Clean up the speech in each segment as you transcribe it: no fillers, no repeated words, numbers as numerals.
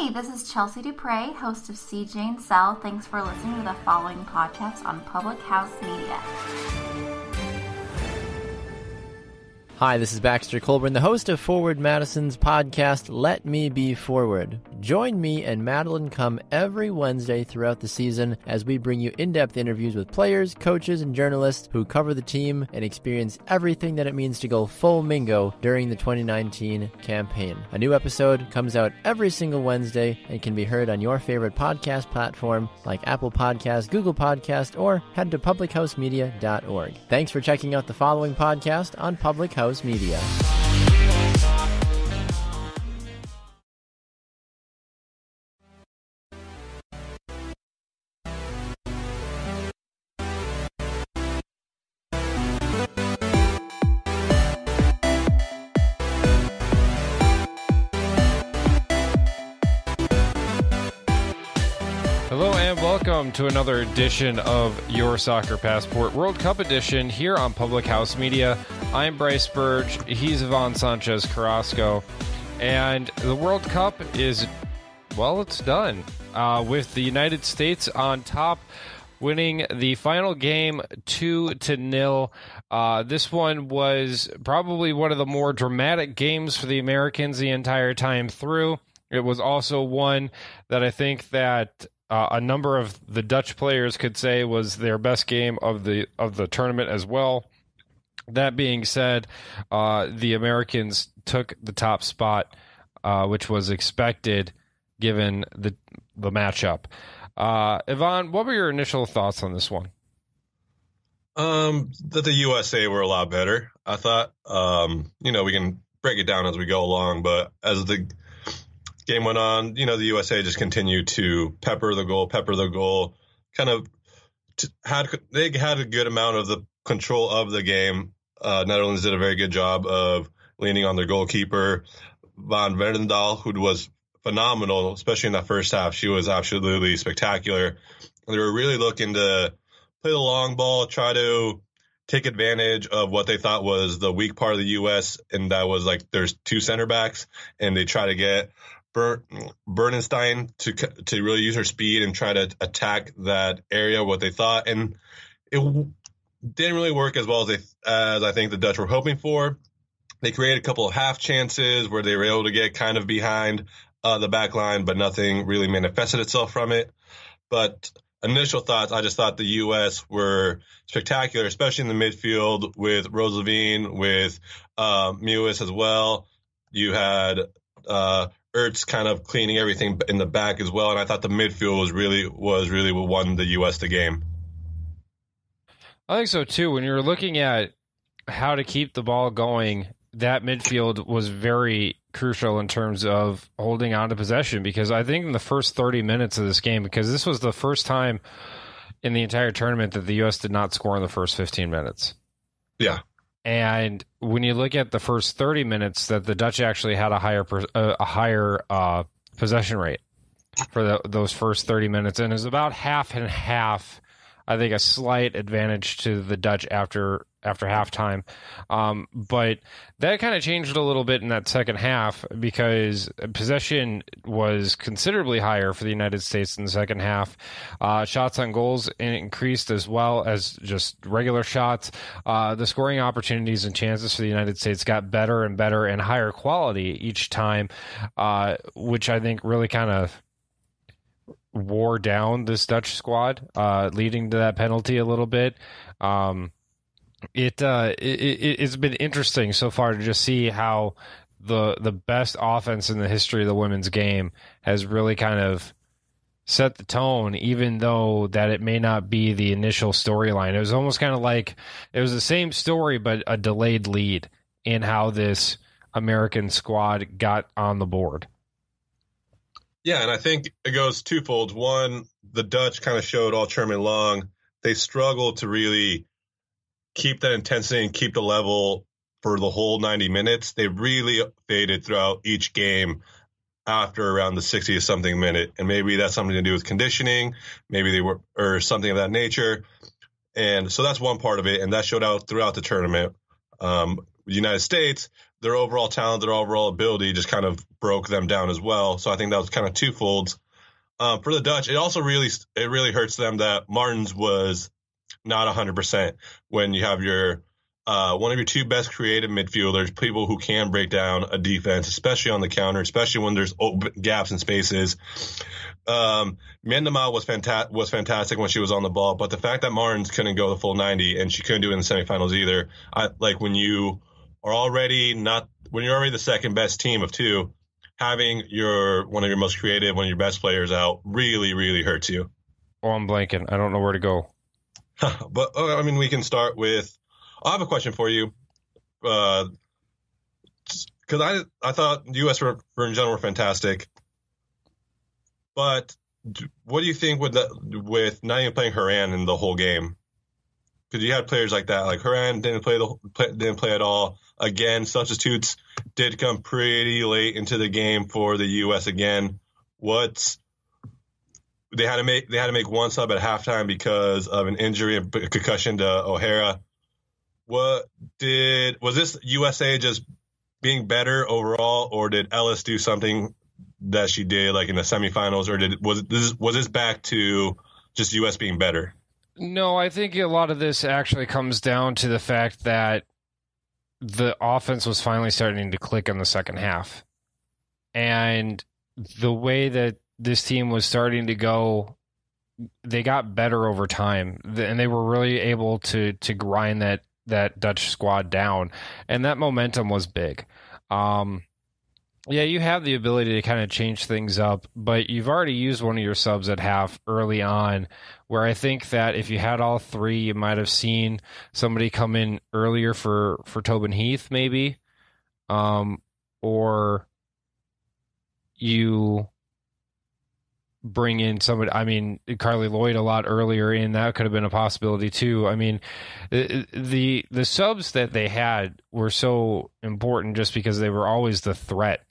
Hey, this is Chelsea Dupre, host of CJ and Cell. Thanks for listening to the following podcast on Public House Media. Hi, this is Baxter Colburn, the host of Forward Madison's podcast, Let Me Be Forward. Join me and Madeline Come every Wednesday throughout the season as we bring you in-depth interviews with players, coaches, and journalists who cover the team and experience everything that it means to go full Mingo during the 2019 campaign. A new episode comes out every single Wednesday and can be heard on your favorite podcast platform like Apple Podcasts, Google Podcasts, or head to publichousemedia.org. Thanks for checking out the following podcast on Public House Media. Hello and welcome to another edition of Your Soccer Passport World Cup edition here on Public House Media. I'm Brice Burge, he's Ivan Sanchez Carrasco, and the World Cup is, well, it's done, with the United States on top, winning the final game 2-0. This one was probably one of the more dramatic games for the Americans the entire time through. It was also one that I think that a number of the Dutch players could say was their best game of the tournament as well. That being said, the Americans took the top spot, which was expected given the matchup. Ivan, what were your initial thoughts on this one? That the USA were a lot better. I thought, we can break it down as we go along, but as the game went on, the USA just continued to pepper the goal, kind of they had a good amount of the control of the game. Netherlands did a very good job of leaning on their goalkeeper, Van Veenendaal, who was phenomenal, especially in that first half. She was absolutely spectacular. They were really looking to play the long ball, try to take advantage of what they thought was the weak part of the U.S., and that was like there's two center backs, and they try to get Bernstein to really use her speed and try to attack that area, what they thought. And it didn't really work as well as I think the Dutch were hoping for. They created a couple of half chances where they were able to get kind of behind the back line, but nothing really manifested itself from it. But initial thoughts, I just thought the U.S. were spectacular, especially in the midfield with Rose Levine, with Mewis as well. You had Ertz kind of cleaning everything in the back as well, and I thought the midfield was really what won the U.S. the game. I think so too. When you're looking at how to keep the ball going, that midfield was very crucial in terms of holding on to possession, because I think in the first 30 minutes of this game, because this was the first time in the entire tournament that the U.S. did not score in the first 15 minutes. Yeah. And when you look at the first 30 minutes, that the Dutch actually had a higher possession rate for those first 30 minutes, and it was about half and half. I think a slight advantage to the Dutch after halftime, but that kind of changed a little bit in that second half, because possession was considerably higher for the United States in the second half. Shots on goals increased as well as just regular shots. The scoring opportunities and chances for the United States got better and better and higher quality each time, which I think really kind of wore down this Dutch squad, leading to that penalty a little bit. It's been interesting so far to just see how the best offense in the history of the women's game has really kind of set the tone, even though that it may not be the initial storyline. It was almost kind of like it was the same story, but a delayed lead in how this American squad got on the board. Yeah, and I think it goes twofold. One, the Dutch kind of showed all tournament long they struggled to really keep that intensity and keep the level for the whole 90 minutes. They really faded throughout each game after around the 60-something minute, and maybe that's something to do with conditioning. Maybe they were or something of that nature. And so that's one part of it, and that showed out throughout the tournament. the United States, their overall talent, their overall ability just kind of broke them down as well. So I think that was kind of twofold. For the Dutch, it also really hurts them that Martens was not 100% when you have your one of your two best creative midfielders, people who can break down a defense, especially on the counter, especially when there's open gaps and spaces. Mandema was fantastic when she was on the ball, but the fact that Martens couldn't go the full 90 and she couldn't do it in the semifinals either, when you're already the second best team of two, having one of your most creative, one of your best players out really, really hurts you. Oh, I'm blanking. I don't know where to go. But I mean, we can start with. I have a question for you, because I thought the U.S. in general were fantastic. But what do you think with not even playing Horan in the whole game? Because you had players like that, like Horan didn't play at all. Again, substitutes did come pretty late into the game for the U.S. again. They had to make one sub at halftime because of an injury and concussion to O'Hara. Was this USA just being better overall, or did Ellis do something that she did like in the semifinals, or was this back to just US being better? No, I think a lot of this actually comes down to the fact that the offense was finally starting to click in the second half. And the way that this team was starting to go, they got better over time, and they were really able to grind that Dutch squad down, and that momentum was big. You have the ability to kind of change things up, but you've already used one of your subs at half early on, where I think that if you had all three, you might have seen somebody come in earlier for Tobin Heath, maybe, or you bring in somebody, I mean, Carly Lloyd a lot earlier in, that could have been a possibility too. I mean, the subs that they had were so important just because they were always the threat,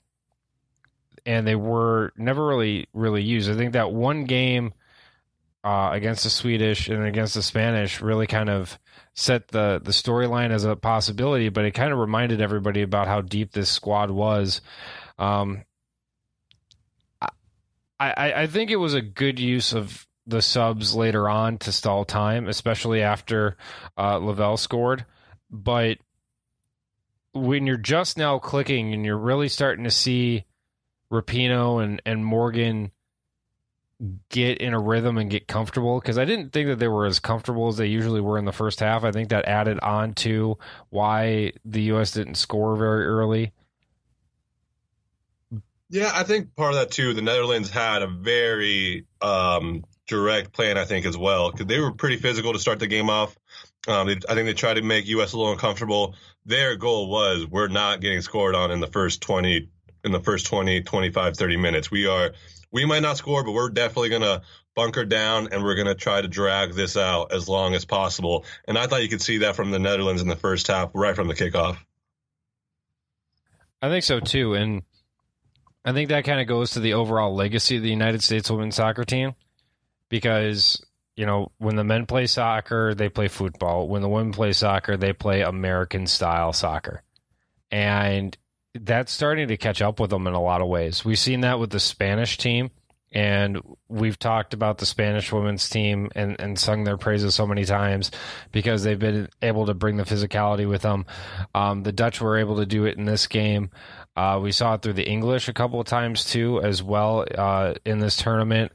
and they were never really used. I think that one game against the Swedish and against the Spanish really kind of set the storyline as a possibility, but it kind of reminded everybody about how deep this squad was. I think it was a good use of the subs later on to stall time, especially after Lavelle scored. But when you're just now clicking and you're really starting to see Rapinoe and Morgan get in a rhythm and get comfortable, because I didn't think that they were as comfortable as they usually were in the first half. I think that added on to why the U.S. didn't score very early. Yeah, I think part of that too, the Netherlands had a very direct plan, I think, as well, because they were pretty physical to start the game off. I think they tried to make U.S. a little uncomfortable. Their goal was, we're not getting scored on in the first 20, 25, 30 minutes. We might not score, but we're definitely going to bunker down, and we're going to try to drag this out as long as possible. And I thought you could see that from the Netherlands in the first half, right from the kickoff. I think so too, and I think that kind of goes to the overall legacy of the United States women's soccer team, because, you know, when the men play soccer, they play football. When the women play soccer, they play American-style soccer. And that's starting to catch up with them in a lot of ways. We've seen that with the Spanish team, and we've talked about the Spanish women's team and sung their praises so many times because they've been able to bring the physicality with them. The Dutch were able to do it in this game. We saw it through the English a couple of times too, as well, in this tournament.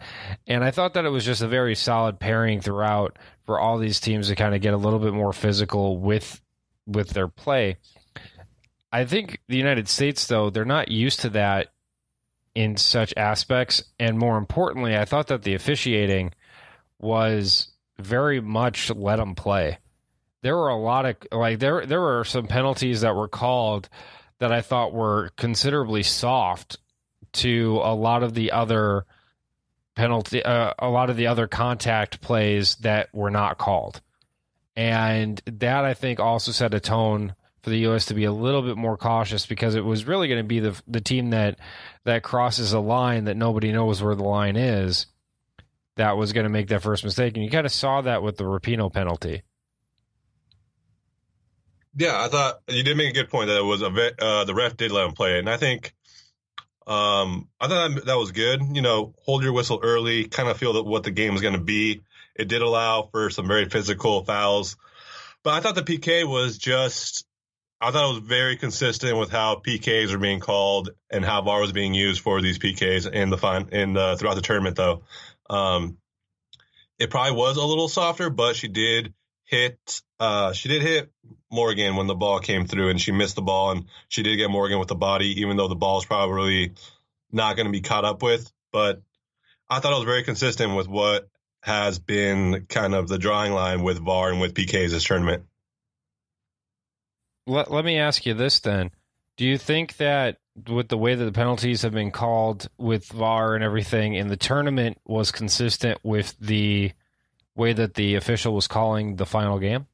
And I thought that it was just a very solid pairing throughout for all these teams to kind of get a little bit more physical with their play. I think the United States, though, they're not used to that in such aspects. And more importantly, I thought that the officiating was very much let them play. There were a lot of, there were some penalties that were called that I thought were considerably soft to a lot of the other contact plays that were not called. And that, I think, also set a tone for the U.S. to be a little bit more cautious, because it was really going to be the team that crosses a line that nobody knows where the line is that was going to make that first mistake. And you kind of saw that with the Rapinoe penalty. Yeah, I thought you did make a good point that it was the ref did let him play it, and I think I thought that was good. Hold your whistle early, kind of feel that what the game was going to be. It did allow for some very physical fouls, but I thought the PK was I thought it was very consistent with how PKs are being called and how VAR was being used for these PKs throughout the tournament. Though it probably was a little softer, but she did hit Morgan when the ball came through, and she missed the ball, and she did get Morgan with the body, even though the ball is probably not going to be caught up with. But I thought it was very consistent with what has been kind of the drawing line with VAR and with PKs this tournament. Let me ask you this then. Do you think that with the way that the penalties have been called with VAR and everything in the tournament was consistent with the way that the official was calling the final game?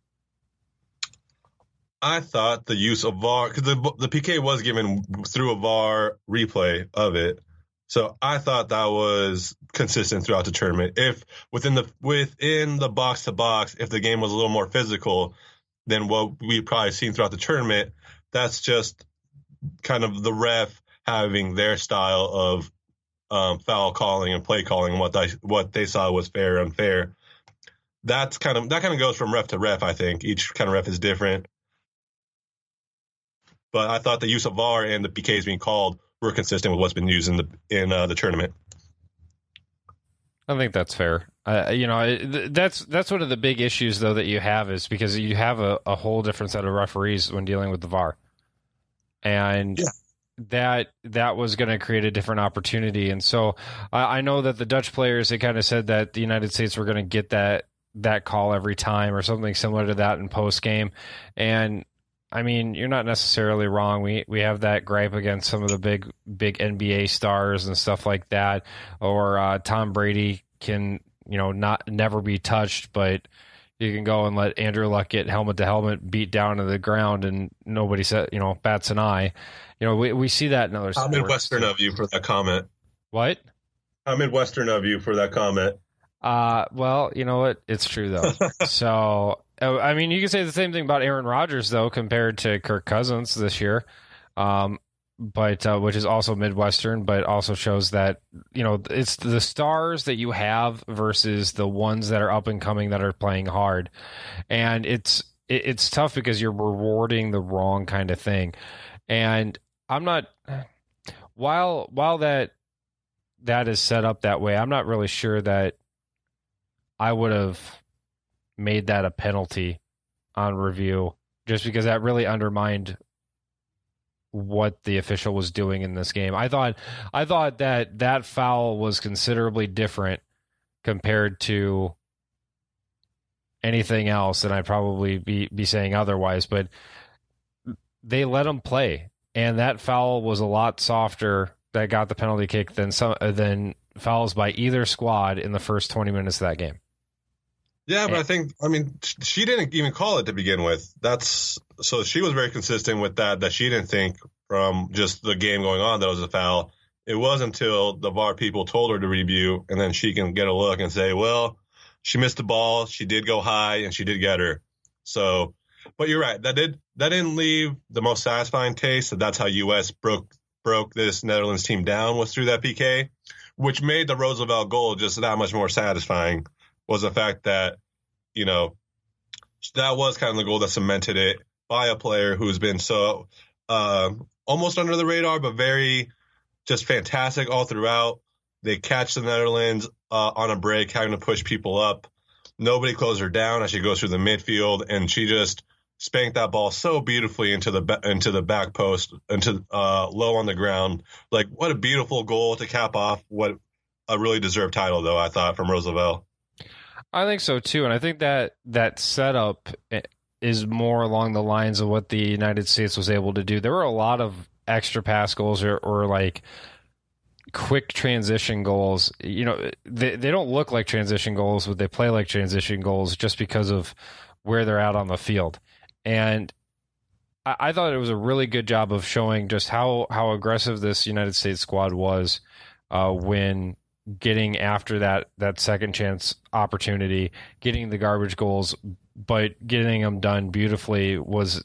I thought the use of VAR, because the PK was given through a VAR replay of it, so I thought that was consistent throughout the tournament. If within the box to box, if the game was a little more physical than what we've probably seen throughout the tournament, that's just kind of the ref having their style of foul calling and play calling, what they saw was fair or unfair. That kind of goes from ref to ref. I think each kind of ref is different. But I thought the use of VAR and the PKs being called were consistent with what's been used in the tournament. I think that's fair. That's one of the big issues though that you have is because you have a whole different set of referees when dealing with the VAR, and that was going to create a different opportunity. And so I know that the Dutch players, they kind of said that the United States were going to get that call every time or something similar to that in post game, and I mean, you're not necessarily wrong. We have that gripe against some of the big NBA stars and stuff like that. Or Tom Brady can, never be touched, but you can go and let Andrew Luck get helmet to helmet beat down to the ground and nobody said, bats an eye. We see that in other sports. How Midwestern of you for that comment. What? How Midwestern of you for that comment. Well, you know what? It's true though. So, I mean, you can say the same thing about Aaron Rodgers though, compared to Kirk Cousins this year. But which is also Midwestern, but also shows that, it's the stars that you have versus the ones that are up and coming that are playing hard. And it's tough because you're rewarding the wrong kind of thing. And I'm not, while that is set up that way, I'm not really sure that I would have made that a penalty on review, just because that really undermined what the official was doing in this game. I thought that foul was considerably different compared to anything else, and I'd probably be saying otherwise, but they let him play, and that foul was a lot softer that got the penalty kick than fouls by either squad in the first 20 minutes of that game. Yeah, but she didn't even call it to begin with. So she was very consistent with that she didn't think from just the game going on that it was a foul. It wasn't until the VAR people told her to review, and then she can get a look and say, well, she missed the ball, she did go high, and she did get her. So, but you're right. That didn't leave the most satisfying taste. That's how U.S. broke this Netherlands team down, was through that PK, which made the Roosevelt goal just that much more satisfying. Was the fact that, that was kind of the goal that cemented it by a player who's been so almost under the radar, but very just fantastic all throughout. They catch the Netherlands on a break, having to push people up. Nobody closed her down as she goes through the midfield, and she just spanked that ball so beautifully into the back post, into low on the ground. Like, what a beautiful goal to cap off what a really deserved title, though, I thought, from Roosevelt. I think so too, and I think that setup is more along the lines of what the United States was able to do. There were a lot of extra pass goals or like quick transition goals. They don't look like transition goals, but they play like transition goals just because of where they're at on the field. And I thought it was a really good job of showing just how aggressive this United States squad was when getting after that second chance opportunity, getting the garbage goals, but getting them done beautifully was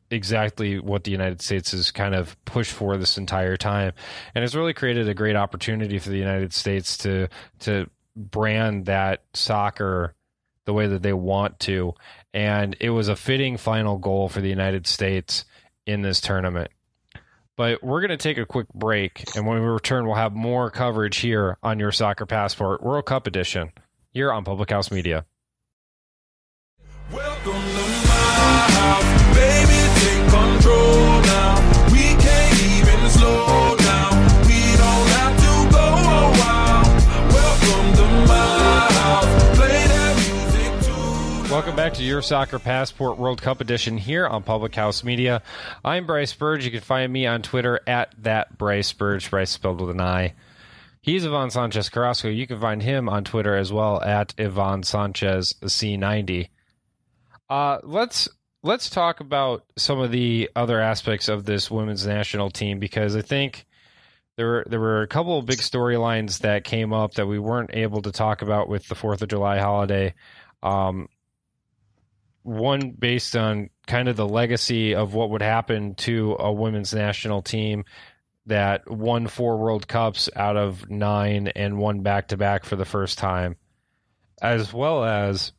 exactly what the United States has kind of pushed for this entire time. And it's really created a great opportunity for the United States to brand that soccer the way that they want to. And it was a fitting final goal for the United States in this tournament. But we're going to take a quick break, and when we return, we'll have more coverage here on Your Soccer Passport World Cup Edition here on Public House Media. Welcome to my house, baby, take control now. We can't even slow down. We don't have to go a while. Welcome to my house, play that music too. Welcome back to Your Soccer Passport World Cup Edition here on Public House Media. I'm Brice Burge. You can find me on Twitter at @BriceBurge, Brice spelled with an I. He's Ivan Sanchez Carrasco. You can find him on Twitter as well at Ivan Sanchez C90. Let's talk about some of the other aspects of this women's national team, because I think there were a couple of big storylines that came up that we weren't able to talk about with the 4th of July holiday. One based on kind of the legacy of what would happen to a women's national team that won 4 World Cups out of 9 and won back-to-back for the first time, as well as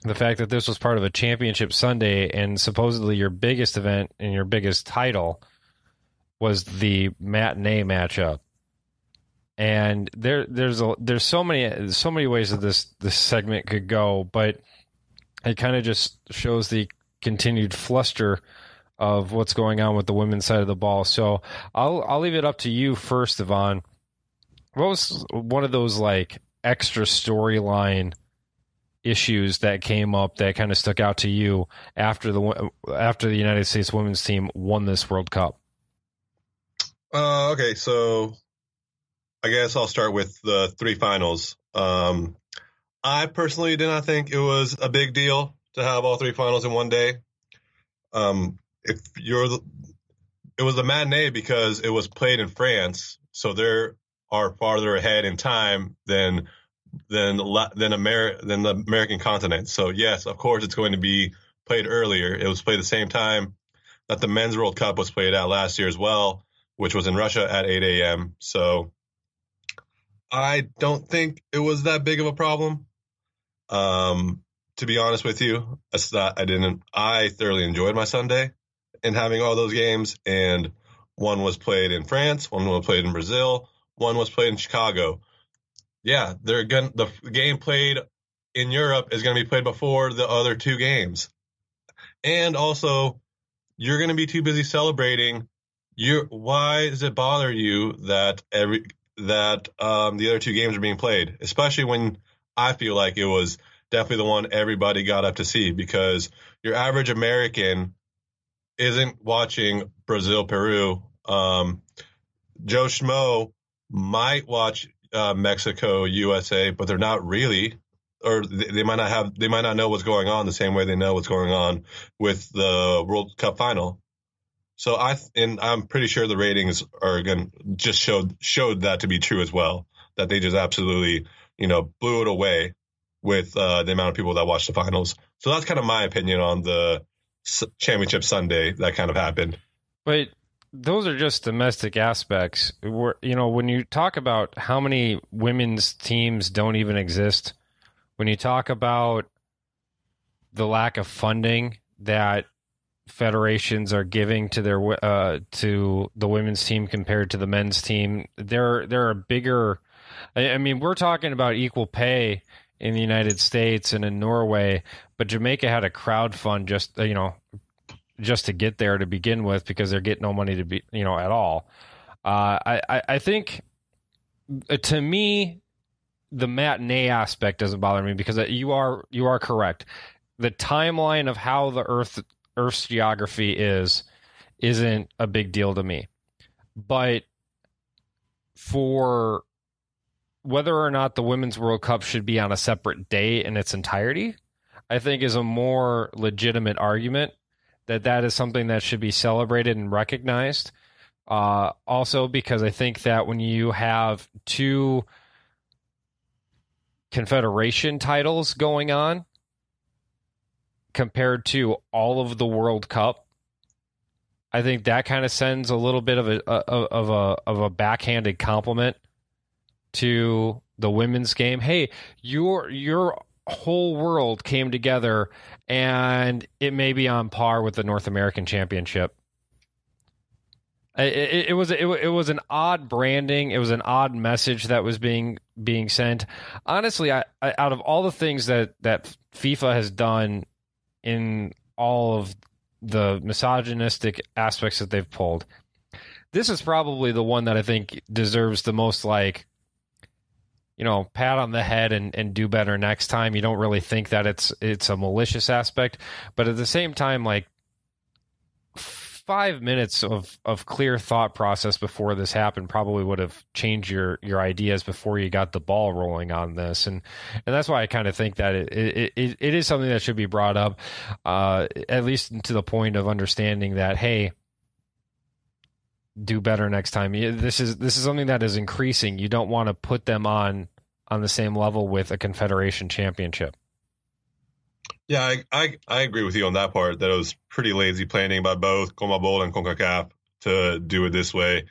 the fact that this was part of a championship Sunday, and supposedly your biggest event and your biggest title was the matinee matchup. And there's so many ways that this segment could go, but it kind of just shows the continued fluster of what's going on with the women's side of the ball. So I'll leave it up to you first, Yvonne. What was one of those like extra storyline issues that came up that kind of stuck out to you after the United States women's team won this World Cup? Okay, so I guess I'll start with the 3 finals. I personally did not think it was a big deal to have all 3 finals in one day. It was a matinee because it was played in France, so they are farther ahead in time than the American continent. So yes, of course, it's going to be played earlier. It was played the same time that the Men's World Cup was played at last year as well, which was in Russia at 8 a.m. So I don't think it was that big of a problem. To be honest with you, I thoroughly enjoyed my Sunday in having all those games, and one was played in France, one was played in Brazil, one was played in Chicago. Yeah, the game played in Europe is going to be played before the other 2 games. And also, you're going to be too busy celebrating. Why does it bother you that the other 2 games are being played? Especially when I feel like it was definitely the one everybody got up to see, because your average American isn't watching Brazil-Peru. Joe Schmo might watch Mexico, USA, but they're not really, or they might not know what's going on the same way they know what's going on with the World Cup final. So I'm pretty sure the ratings are going to just showed that to be true as well, that they just absolutely, blew it away with the amount of people that watched the finals. So that's kind of my opinion on the championship Sunday that kind of happened. But those are just domestic aspects. When you talk about how many women's teams don't even exist, when you talk about the lack of funding that federations are giving to their to the women's team compared to the men's team, there are bigger. I mean, we're talking about equal pay in the United States and in Norway, but Jamaica had a crowd fund just to get there to begin with, because they're getting no money to be, at all. I think, to me, the matinee aspect doesn't bother me, because you are correct. The timeline of how the Earth's geography isn't a big deal to me. But for whether or not the Women's World Cup should be on a separate day in its entirety, I think is a more legitimate argument that is something that should be celebrated and recognized. Also, because I think that when you have 2 confederation titles going on compared to all of the World Cup I think that kind of sends a little bit of a backhanded compliment to the women's game. Hey, your whole world came together, and it may be on par with the North American Championship. It was an odd branding. It was an odd message that was being sent. Honestly, I out of all the things that FIFA has done in all of the misogynistic aspects that they've pulled, this is probably the one that I think deserves the most, like, pat on the head and do better next time. You don't really think that it's a malicious aspect, but at the same time, like, 5 minutes of clear thought process before this happened probably would have changed your ideas before you got the ball rolling on this, and that's why I kind of think that it is something that should be brought up, at least to the point of understanding that, hey, do better next time. This is something that is increasing. You don't want to put them on the same level with a Confederation Championship. Yeah, I agree with you on that part, that it was pretty lazy planning by both CONMEBOL and CONCACAF to do it this way,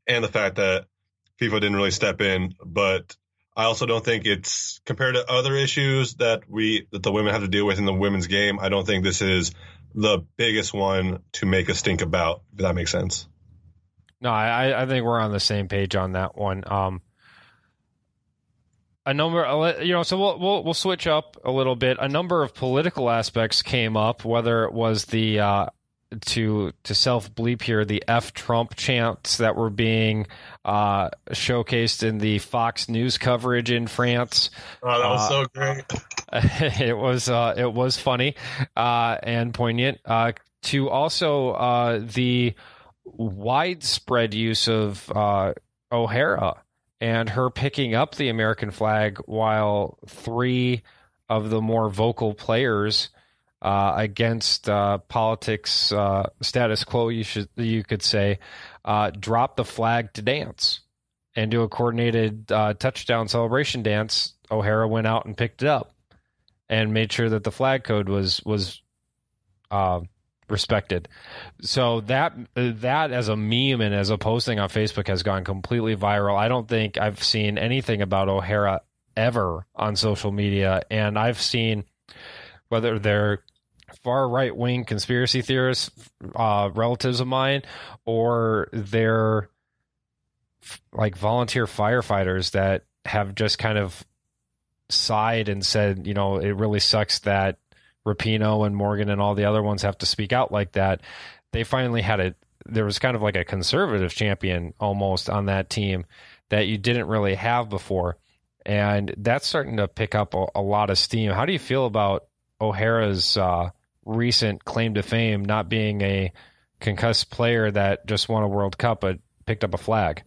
and the fact that FIFA didn't really step in. But I also don't think it's, compared to other issues that the women have to deal with in the women's game, I don't think this is the biggest one to make a stink about, if that makes sense. No, I think we're on the same page on that one. A number, so we'll switch up a little bit. A number of political aspects came up, whether it was the to self bleep here, the F Trump chants that were being showcased in the Fox News coverage in France. Oh, that was so great. It was funny and poignant. To also the widespread use of O'Hara and her picking up the American flag, while three of the more vocal players against politics status quo, you could say, dropped the flag to dance and do a coordinated touchdown celebration dance. O'Hara went out and picked it up and made sure that the flag code was respected. So that as a meme and as a posting on Facebook has gone completely viral. I don't think I've seen anything about O'Hara ever on social media, and I've seen, whether they're far right-wing conspiracy theorists, relatives of mine, or they're like volunteer firefighters that have just kind of sighed and said, it really sucks that Rapinoe and Morgan and all the other ones have to speak out like that. They finally there was kind of like a conservative champion almost on that team that you didn't really have before. And that's starting to pick up a lot of steam. How do you feel about O'Hara's recent claim to fame, not being a concussed player that just won a World Cup but picked up a flag?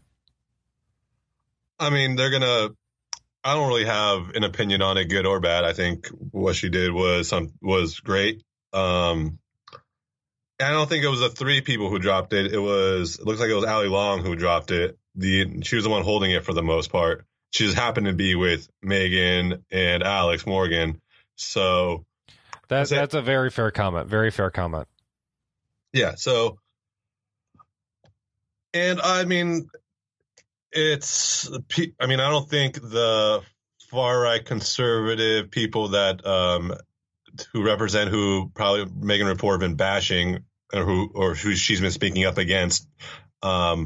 I mean, I don't really have an opinion on it, good or bad. I think what she did was great. I don't think it was the three people who dropped it. It looks like it was Ali Long who dropped it. She was the one holding it for the most part. She just happened to be with Megan and Alex Morgan. So that's a very fair comment. Very fair comment. Yeah. So, and I mean, I don't think the far right conservative people that who probably Megan Rapport have been bashing, or who she's been speaking up against. I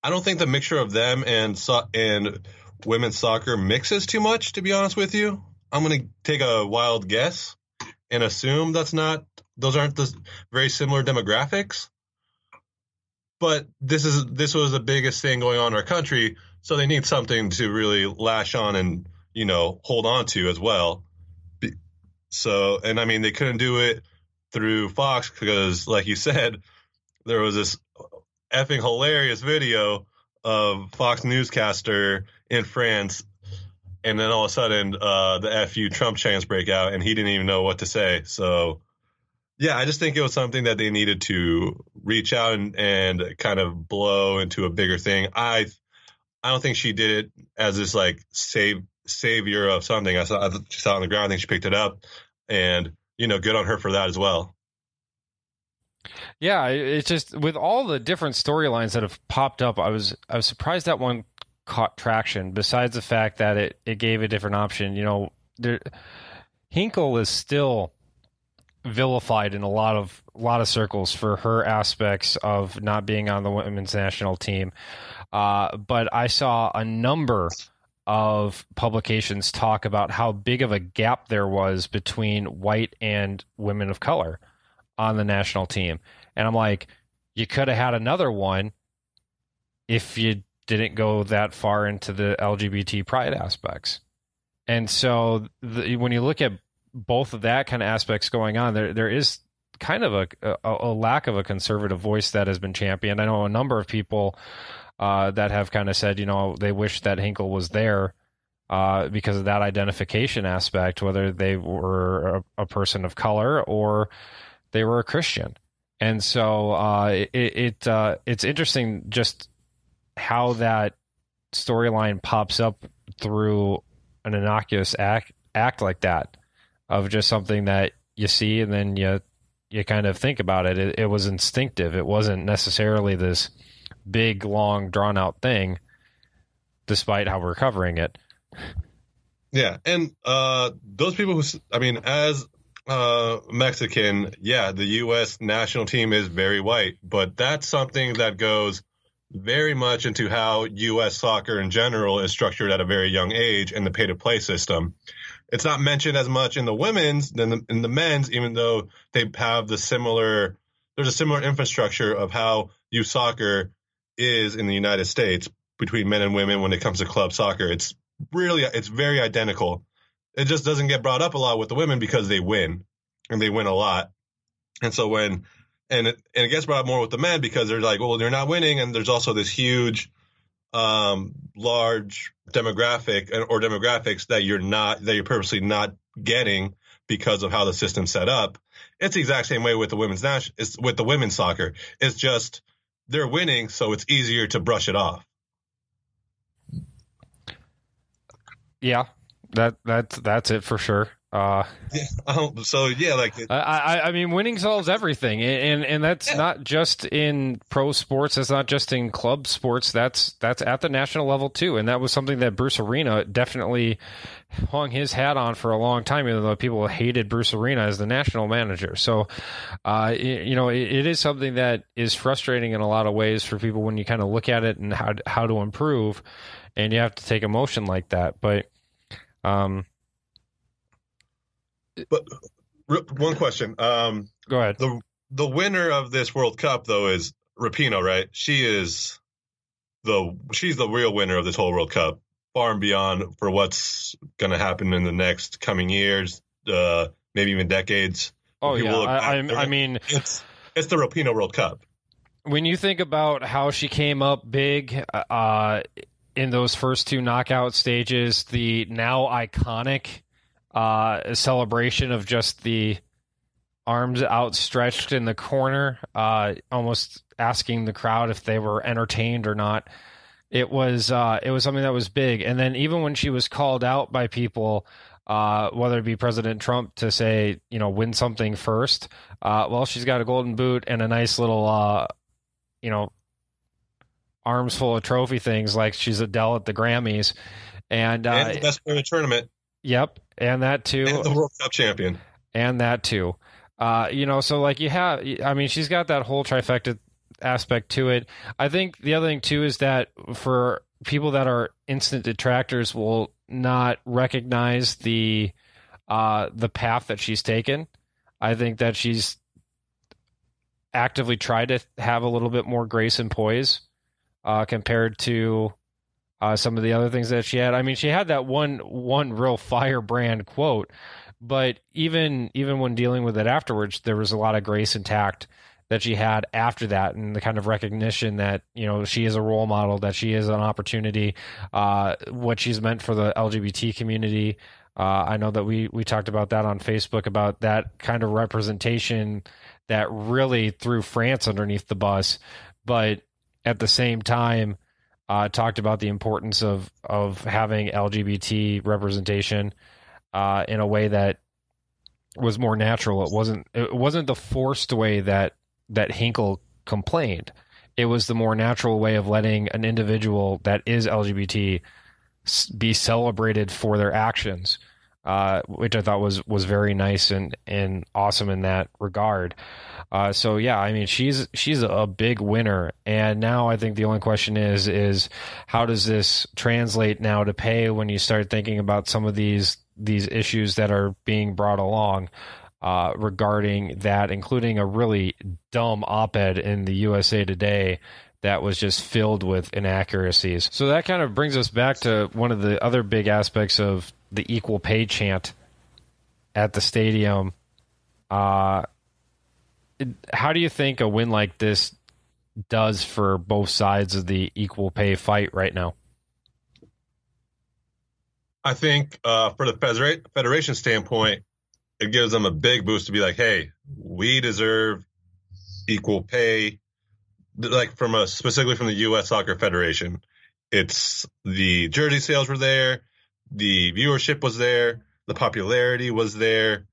don't think the mixture of them and women's soccer mixes too much, to be honest with you. I'm going to take a wild guess and assume those aren't the very similar demographics. But this was the biggest thing going on in our country, so they need something to really lash on and, hold on to as well. So, and I mean, they couldn't do it through Fox because, like you said, there was this effing hilarious video of Fox newscaster in France, and then all of a sudden the FU Trump chants break out, and he didn't even know what to say. So, yeah, I just think it was something that they needed to reach out and kind of blow into a bigger thing. I don't think she did it as this like savior of something. She saw it on the ground. I think she picked it up, and good on her for that as well. Yeah, it's just with all the different storylines that have popped up, I was surprised that one caught traction. Besides the fact that it gave a different option, Hinkle is still vilified in a lot of circles for her aspects of not being on the women's national team. But I saw a number of publications talk about how big of a gap there was between white and women of color on the national team. And I'm like, you could have had another one if you didn't go that far into the LGBT pride aspects. And so when you look at both of that kind of aspects going on, there is kind of a lack of a conservative voice that has been championed. I know a number of people that have kind of said, they wish that Hinkle was there because of that identification aspect, whether they were a person of color or they were a Christian. And so it's interesting just how that storyline pops up through an innocuous act like that, of just something that you see and then you kind of think about it. It was instinctive. It wasn't necessarily this big, long, drawn-out thing, despite how we're covering it. Yeah, and those people as Mexican, yeah, the U.S. national team is very white, but that's something that goes very much into how U.S. soccer in general is structured at a very young age and the pay-to-play system. It's not mentioned as much in the women's than in the men's, even though they have there's a similar infrastructure of how youth soccer is in the United States between men and women when it comes to club soccer. It's very identical. It just doesn't get brought up a lot with the women because they win, and they win a lot. And so it gets brought up more with the men because they're like, well, they're not winning, and there's also this huge, large demographics that you're purposely not getting because of how the system's set up. It's the exact same way with the women's soccer. It's just they're winning, so it's easier to brush it off. Yeah, that's it for sure. I mean, winning solves everything, and that's not just in pro sports. That's not just in club sports. That's at the national level too, and that was something that Bruce Arena definitely hung his hat on for a long time, even though people hated Bruce Arena as the national manager. So, it is something that is frustrating in a lot of ways for people when you kind of look at it and how to improve, and you have to take emotion like that, but. But one question. Go ahead. The winner of this World Cup, though, is Rapinoe, right? She's the real winner of this whole World Cup, far and beyond for what's going to happen in the next coming years, maybe even decades. Oh, yeah. It's the Rapinoe World Cup. When you think about how she came up big in those first two knockout stages, the now iconic celebration of just the arms outstretched in the corner, almost asking the crowd if they were entertained or not. It was something that was big. And then even when she was called out by people, whether it be President Trump to say, win something first, she's got a golden boot and a nice little, arms full of trophy things like she's Adele at the Grammys. And the best player in the tournament. Yep. And that too. And the World Cup champion. And that too. So like she's got that whole trifecta aspect to it. I think the other thing too is that for people that are instant detractors will not recognize the path that she's taken. I think that she's actively tried to have a little bit more grace and poise compared to some of the other things that she had. I mean, she had that one real firebrand quote, but even when dealing with it afterwards, there was a lot of grace and tact that she had after that, and the kind of recognition that she is a role model, that she is an opportunity, what she's meant for the LGBT community. I know that we talked about that on Facebook, about that kind of representation that really threw France underneath the bus, but at the same time, talked about the importance of having LGBT representation in a way that was more natural. It wasn't the forced way that that Hinkle complained. It was the more natural way of letting an individual that is LGBT be celebrated for their actions, which I thought was very nice and awesome in that regard. So yeah, I mean, she's a big winner, and now I think the only question is how does this translate now to pay when you start thinking about some of these issues that are being brought along regarding that, including a really dumb op-ed in the USA Today that was just filled with inaccuracies. So that kind of brings us back to one of the other big aspects of the equal pay chant at the stadium. How do you think a win like this does for both sides of the equal pay fight right now? I think for the federation standpoint, it gives them a big boost to be like, hey, we deserve equal pay. Like specifically from the U.S. Soccer Federation, it's the jersey sales were there, the viewership was there, the popularity was there,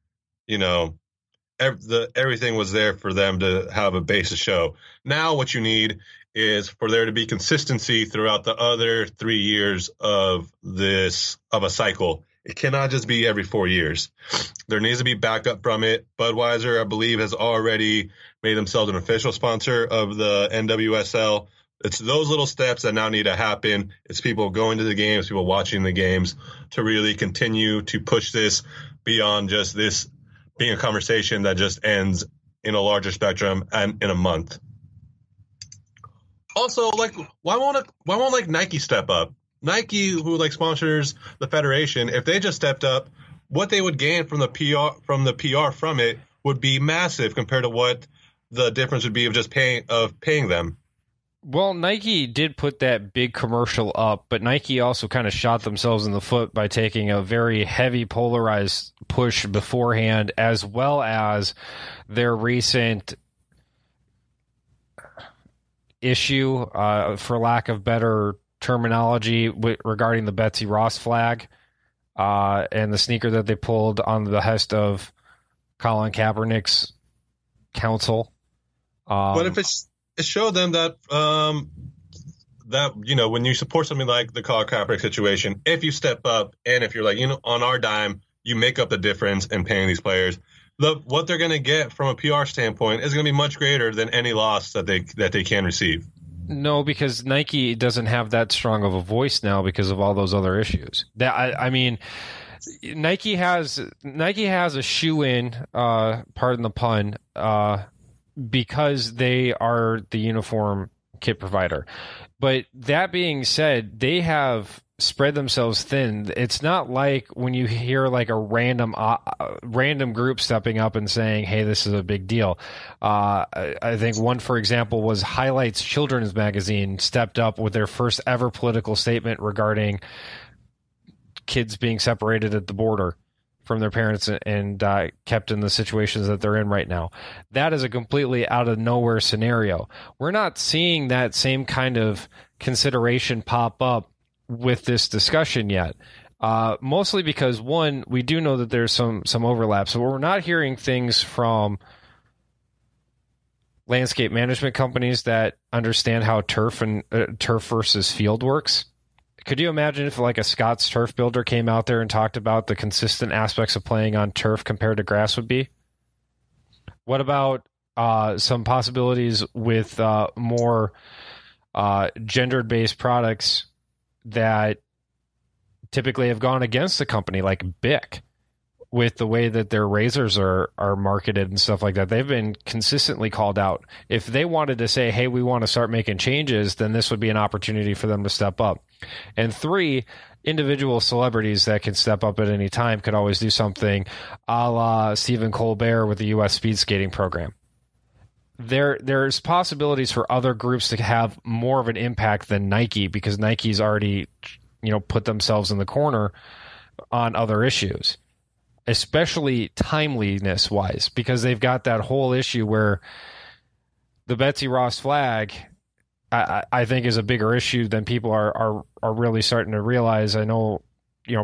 everything was there for them to have a base to show. Now what you need is for there to be consistency throughout the other 3 years of a cycle. It cannot just be every 4 years. There needs to be backup from it. Budweiser, I believe, has already made themselves an official sponsor of the NWSL. It's those little steps that now need to happen. It's people going to the games, people watching the games to really continue to push this beyond just this being a conversation that just ends in a larger spectrum and in a month. Also, why won't Nike step up? Nike, who sponsors the federation, if they just stepped up, what they would gain from the PR from it would be massive compared to what the difference would be of just paying them. Well, Nike did put that big commercial up, but Nike also kind of shot themselves in the foot by taking a very heavy polarized push beforehand, as well as their recent issue, for lack of better terminology, regarding the Betsy Ross flag and the sneaker that they pulled on the behest of Colin Kaepernick's counsel. But if it showed them that when you support something like the Colin Kaepernick situation, if you step up and if you're on our dime, you make up the difference in paying these players. What they're going to get from a PR standpoint is going to be much greater than any loss that they can receive. No, because Nike doesn't have that strong of a voice now because of all those other issues. I mean, Nike has a shoe-in, pardon the pun, because they are the uniform kit provider. But that being said, they have spread themselves thin. It's not like when you hear a random group stepping up and saying, hey, this is a big deal. I think one, for example, was Highlights Children's Magazine stepped up with their first ever political statement regarding kids being separated at the border from their parents and kept in the situations that they're in right now. That is a completely out of nowhere scenario. We're not seeing that same kind of consideration pop up with this discussion yet. Mostly because, one, we do know that there's some overlap. So we're not hearing things from landscape management companies that understand how turf versus field works. Could you imagine if a Scott's turf builder came out there and talked about the consistent aspects of playing on turf compared to grass would be? What about some possibilities with more gendered-based products that typically have gone against the company, like Bic, with the way that their razors are marketed and stuff like that? They've been consistently called out. If they wanted to say, hey, we want to start making changes, then this would be an opportunity for them to step up. And 3, individual celebrities that can step up at any time could always do something a la Stephen Colbert with the U.S. speed skating program. There's possibilities for other groups to have more of an impact than Nike, because Nike's already, put themselves in the corner on other issues, especially timeliness wise, because they've got that whole issue where the Betsy Ross flag, I think, is a bigger issue than people are really starting to realize. I know,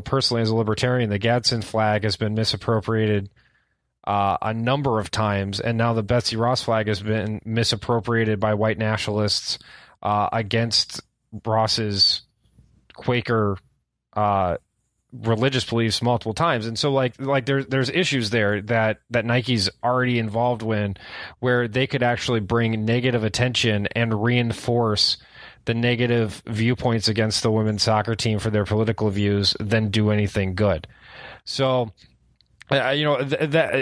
personally as a libertarian, the Gadsden flag has been misappropriated a number of times, and now the Betsy Ross flag has been misappropriated by white nationalists against Ross's Quaker religious beliefs multiple times. And so like there's issues there that Nike's already involved in, where they could actually bring negative attention and reinforce the negative viewpoints against the women's soccer team for their political views than do anything good. So that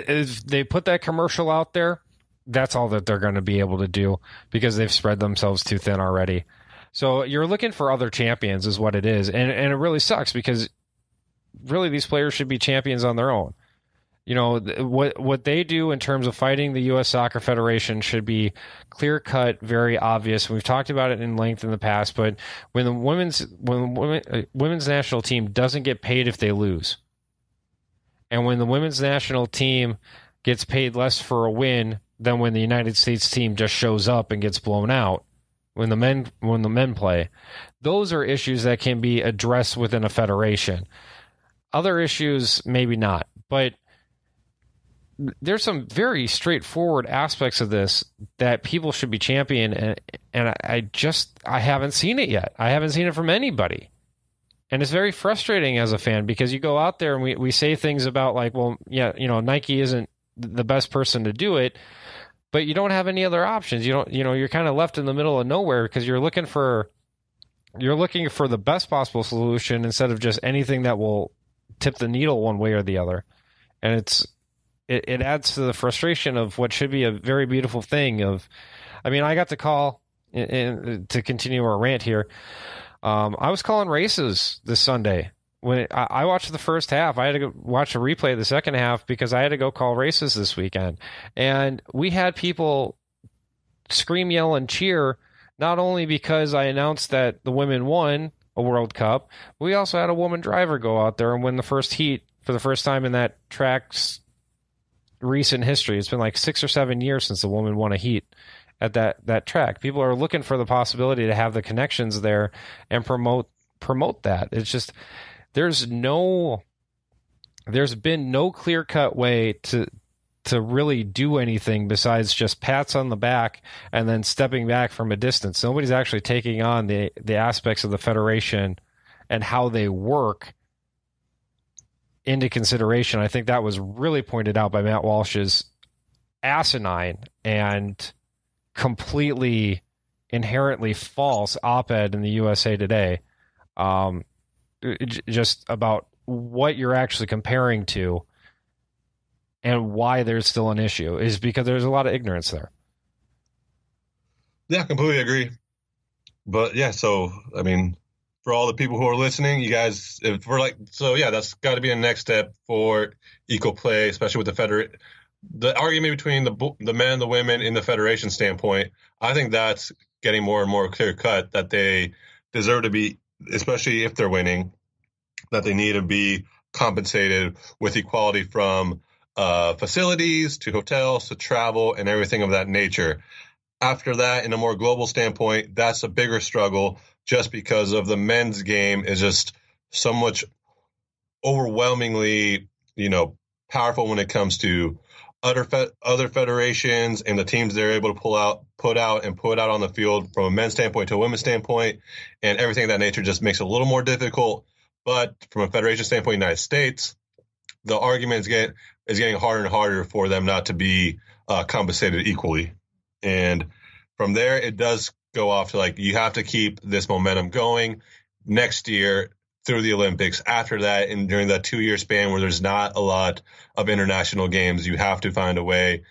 if they put that commercial out there, that's all that they're going to be able to do, because they've spread themselves too thin already. So you're looking for other champions is what it is. And it really sucks, because really these players should be champions on their own. You know, what they do in terms of fighting the U.S. Soccer Federation should be clear-cut, very obvious. We've talked about it in length in the past, but when the women's national team doesn't get paid if they lose, and when the women's national team gets paid less for a win than when the United States team just shows up and gets blown out, when the men play, those are issues that can be addressed within a federation. Other issues, maybe not, but there's some very straightforward aspects of this that people should be championing, and I haven't seen it yet. I haven't seen it from anybody. And it's very frustrating as a fan, because you go out there and we say things about like, well, yeah, Nike isn't the best person to do it, but you don't have any other options. You're kind of left in the middle of nowhere, because you're looking for the best possible solution instead of just anything that will tip the needle one way or the other. And it adds to the frustration of what should be a very beautiful thing I got to call, to continue our rant here, I was calling races this Sunday. When I watched the first half, I had to go watch a replay of the second half because I had to go call races this weekend. And we had people scream, yell, and cheer, not only because I announced that the women won a World Cup, we also had a woman driver go out there and win the first heat for the first time in that track's recent history. It's been like 6 or 7 years since a woman won a heat at that track. People are looking for the possibility to have the connections there and promote that. It's just there's been no clear-cut way to really do anything besides just pats on the back and then stepping back from a distance. Nobody's actually taking on the aspects of the federation and how they work into consideration. I think that was really pointed out by Matt Walsh's asinine and completely inherently false op-ed in the USA Today, just about what you're actually comparing to and why there's still an issue, is because there's a lot of ignorance there. Yeah, completely agree. But yeah, so I mean, for all the people who are listening, you guys, if we're like, so yeah, that's got to be a next step for equal play, especially with the argument between the men and the women in the federation standpoint. I think that's getting more and more clear cut, that they deserve to be, especially if they're winning, that they need to be compensated with equality from facilities to hotels to travel and everything of that nature. After that, in a more global standpoint, that's a bigger struggle, just because of the men's game is just so much overwhelmingly, powerful when it comes to other federations and the teams they're able to put out on the field from a men's standpoint to a women's standpoint, and everything of that nature just makes it a little more difficult. But from a federation standpoint, in the United States, the argument is getting harder and harder for them not to be compensated equally. And from there, it does go off to like, you have to keep this momentum going next year through the Olympics. After that, and during that 2-year span where there's not a lot of international games, you have to find a way,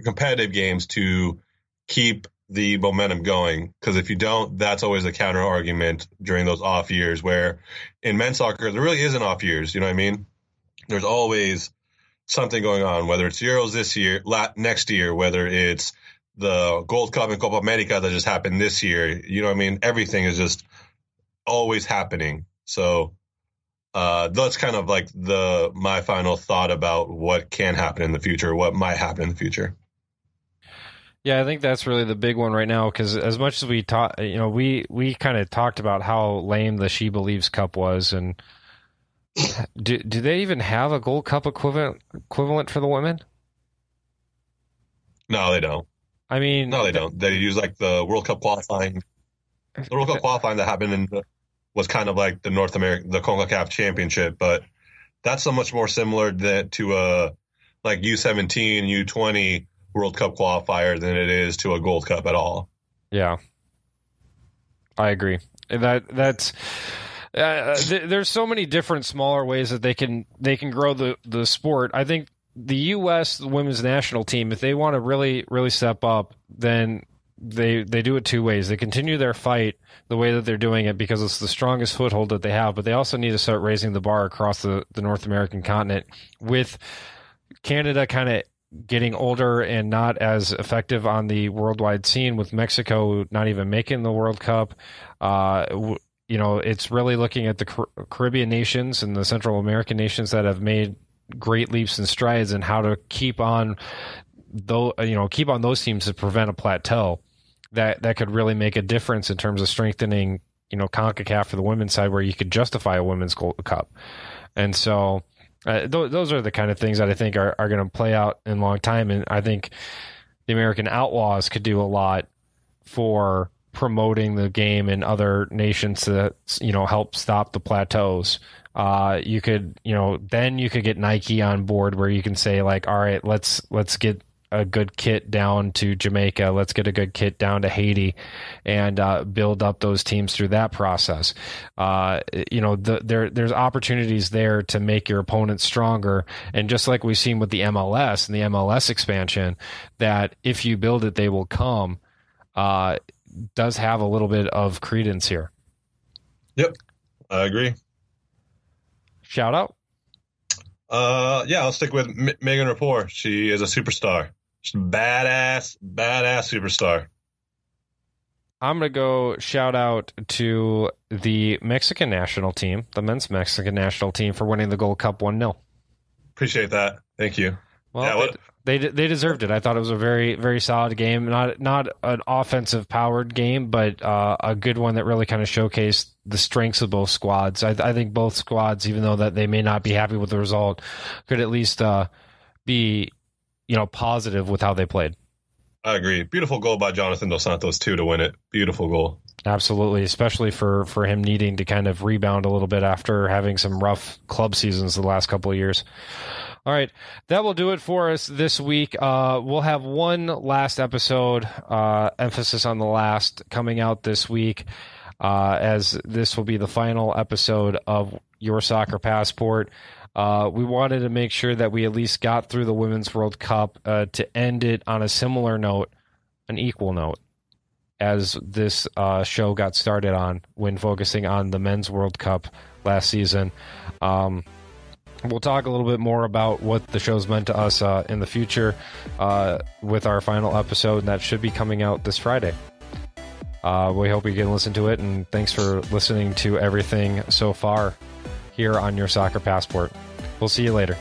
competitive games, to keep the momentum going. Because if you don't, that's always a counter argument during those off years, where in men's soccer, there really isn't off years. You know what I mean? There's always something going on, whether it's Euros this year, next year, whether it's the Gold Cup and Copa America that just happened this year. You know what I mean? Everything is just always happening. So that's kind of like my final thought about what can happen in the future, what might happen in the future. Yeah, I think that's really the big one right now, because as much as we talk, we kind of talked about how lame the She Believes Cup was, and do they even have a Gold Cup equivalent for the women? No, they don't. I mean, No, they don't. They use like the World Cup qualifying. The World Cup qualifying that happened was kind of like the the CONCACAF Championship, but that's so much more similar to a like U17, U20 World Cup qualifier than it is to a Gold Cup at all. Yeah, I agree. That's there's so many different smaller ways that they can grow the sport. I think the U.S. women's national team, if they want to really step up, then they do it two ways. They continue their fight the way that they're doing it because it's the strongest foothold that they have, but they also need to start raising the bar across the North American continent. With Canada kind of getting older and not as effective on the worldwide scene, with Mexico not even making the World Cup, it's really looking at the Caribbean nations and the Central American nations that have made great leaps and strides, and how to keep on those teams to prevent a plateau that could really make a difference in terms of strengthening, CONCACAF for the women's side, where you could justify a women's Gold Cup. And so those are the kind of things that I think are going to play out in a long time. And I think the American Outlaws could do a lot for promoting the game in other nations to, help stop the plateaus. You could get Nike on board, where you can say like, all right, let's get a good kit down to Jamaica. Let's get a good kit down to Haiti, and build up those teams through that process. There's opportunities there to make your opponents stronger. And just like we've seen with the MLS and the MLS expansion, that if you build it, they will come, does have a little bit of credence here. Yep, I agree. Shout out. I'll stick with Megan Rapinoe. She is a superstar. She's a badass superstar. I'm going to go shout out to the Mexican national team, the men's Mexican national team, for winning the Gold Cup 1-0. Appreciate that. Thank you. Well, they deserved it. I thought it was a very, very solid game. Not an offensive powered game, but a good one that really kind of showcased the strengths of both squads. I think both squads, even though that they may not be happy with the result, could at least be positive with how they played. I agree. Beautiful goal by Jonathan Dos Santos too to win it. Beautiful goal. Absolutely, especially for him needing to kind of rebound a little bit after having some rough club seasons the last couple of years. All right, that will do it for us this week. We'll have one last episode, emphasis on the last, coming out this week, as this will be the final episode of Your Soccer Passport. We wanted to make sure that we at least got through the Women's World Cup to end it on a similar note, an equal note, as this show got started on when focusing on the Men's World Cup last season. We'll talk a little bit more about what the show's meant to us in the future with our final episode, and that should be coming out this Friday. We hope you can listen to it, and thanks for listening to everything so far here on Your Soccer Passport. We'll see you later.